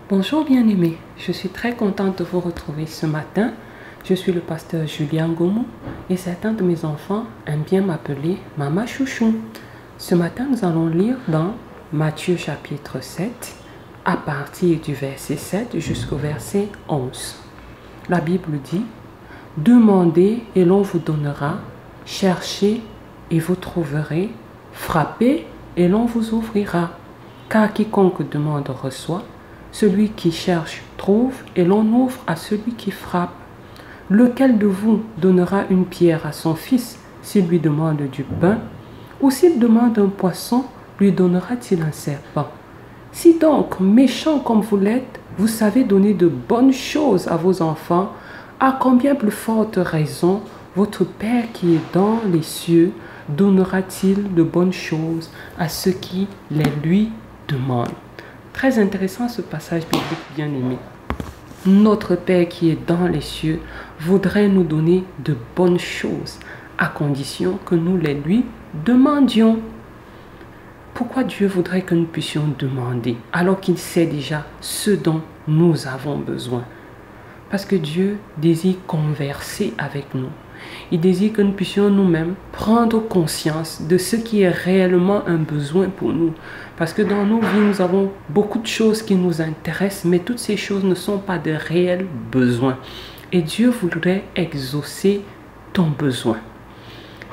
Bonjour bien-aimés, je suis très contente de vous retrouver ce matin. Je suis le pasteur Julien Goumou et certains de mes enfants aiment bien m'appeler Mama Chouchou. Ce matin, nous allons lire dans Matthieu chapitre 7 à partir du verset 7 jusqu'au verset 11. La Bible dit: « Demandez et l'on vous donnera, cherchez et vous trouverez, frappez et l'on vous ouvrira. Car quiconque demande reçoit, celui qui cherche trouve et l'on ouvre à celui qui frappe. Lequel de vous donnera une pierre à son fils s'il lui demande du pain, ou s'il demande un poisson, lui donnera-t-il un serpent? Si donc, méchants comme vous l'êtes, vous savez donner de bonnes choses à vos enfants, à combien plus forte raison votre Père qui est dans les cieux donnera-t-il de bonnes choses à ceux qui les lui demandent? » Très intéressant ce passage biblique, bien aimé. Notre Père qui est dans les cieux voudrait nous donner de bonnes choses à condition que nous les lui demandions. Pourquoi Dieu voudrait que nous puissions demander alors qu'il sait déjà ce dont nous avons besoin? Parce que Dieu désire converser avec nous. Il désire que nous puissions nous-mêmes prendre conscience de ce qui est réellement un besoin pour nous. Parce que dans nos vies, nous avons beaucoup de choses qui nous intéressent, mais toutes ces choses ne sont pas de réels besoins. Et Dieu voudrait exaucer ton besoin.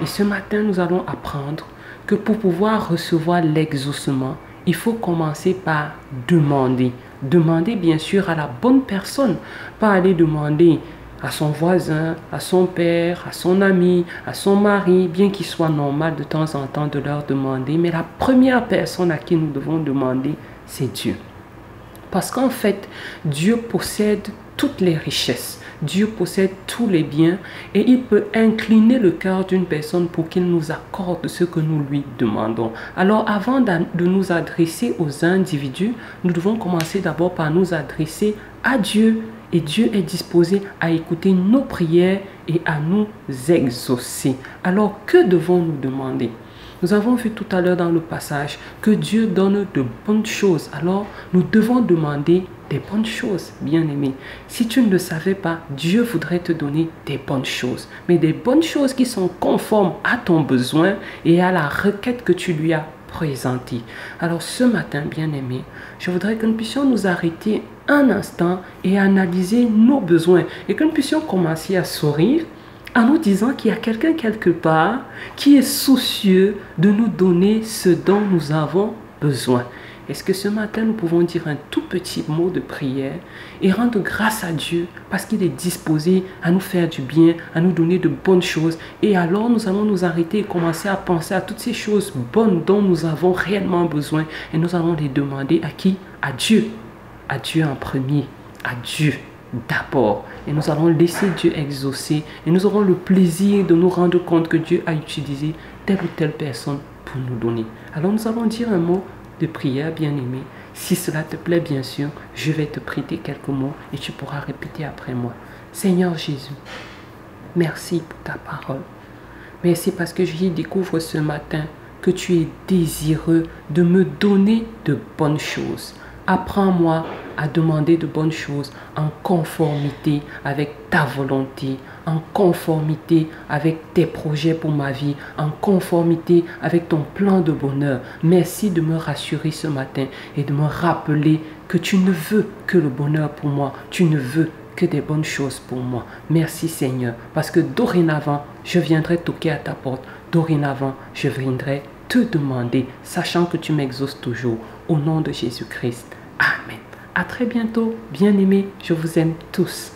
Et ce matin, nous allons apprendre que pour pouvoir recevoir l'exaucement, il faut commencer par demander. Demander bien sûr à la bonne personne, pas aller demander à son voisin, à son père, à son ami, à son mari, bien qu'il soit normal de temps en temps de leur demander, mais la première personne à qui nous devons demander, c'est Dieu. Parce qu'en fait, Dieu possède toutes les richesses, Dieu possède tous les biens et il peut incliner le cœur d'une personne pour qu'il nous accorde ce que nous lui demandons. Alors avant de nous adresser aux individus, nous devons commencer d'abord par nous adresser à Dieu. Et Dieu est disposé à écouter nos prières et à nous exaucer. Alors que devons-nous demander? Nous avons vu tout à l'heure dans le passage que Dieu donne de bonnes choses. Alors, nous devons demander des bonnes choses, bien-aimés. Si tu ne le savais pas, Dieu voudrait te donner des bonnes choses. Mais des bonnes choses qui sont conformes à ton besoin et à la requête que tu lui as présentée. Alors, ce matin, bien-aimés, je voudrais que nous puissions nous arrêter un instant et analyser nos besoins. Et que nous puissions commencer à sourire en nous disant qu'il y a quelqu'un quelque part qui est soucieux de nous donner ce dont nous avons besoin. Est-ce que ce matin, nous pouvons dire un tout petit mot de prière et rendre grâce à Dieu parce qu'il est disposé à nous faire du bien, à nous donner de bonnes choses. Et alors, nous allons nous arrêter et commencer à penser à toutes ces choses bonnes dont nous avons réellement besoin. Et nous allons les demander à qui? À Dieu. À Dieu en premier. À Dieu d'abord. Et nous allons laisser Dieu exaucer. Et nous aurons le plaisir de nous rendre compte que Dieu a utilisé telle ou telle personne pour nous donner. Alors, nous allons dire un mot de prière, bien-aimé. Si cela te plaît, bien sûr, je vais te prêter quelques mots et tu pourras répéter après moi. Seigneur Jésus, merci pour ta parole. Merci parce que j'y découvre ce matin que tu es désireux de me donner de bonnes choses. Apprends-moi à demander de bonnes choses en conformité avec ta volonté, en conformité avec tes projets pour ma vie, en conformité avec ton plan de bonheur. Merci de me rassurer ce matin et de me rappeler que tu ne veux que le bonheur pour moi, tu ne veux que des bonnes choses pour moi. Merci Seigneur, parce que dorénavant, je viendrai toquer à ta porte. Dorénavant, je viendrai te demander, sachant que tu m'exauces toujours. Au nom de Jésus-Christ. Amen. À très bientôt, bien-aimés. Je vous aime tous.